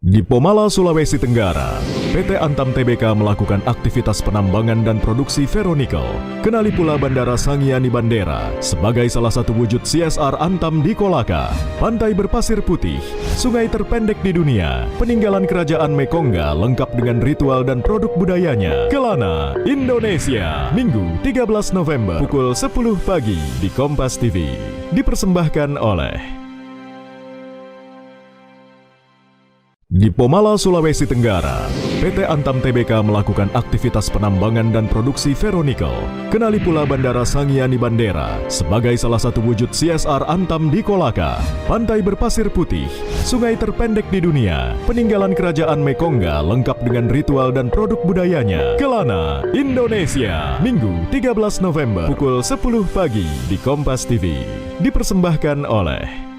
Di Pomala, Sulawesi Tenggara, PT Antam Tbk melakukan aktivitas penambangan dan produksi ferronikel. Kenali pula Bandara Sangiani Bandera sebagai salah satu wujud CSR Antam di Kolaka. Pantai berpasir putih, sungai terpendek di dunia, peninggalan kerajaan Mekongga lengkap dengan ritual dan produk budayanya. Kelana, Indonesia, Minggu 13 November pukul 10 pagi di Kompas TV. Dipersembahkan oleh Di Pomala, Sulawesi Tenggara, PT Antam Tbk melakukan aktivitas penambangan dan produksi ferronikel. Kenali pula Bandara Sangiani Bandera sebagai salah satu wujud CSR Antam di Kolaka. Pantai berpasir putih, sungai terpendek di dunia, peninggalan kerajaan Mekongga lengkap dengan ritual dan produk budayanya. Kelana, Indonesia, Minggu 13 November pukul 10 pagi di Kompas TV. Dipersembahkan oleh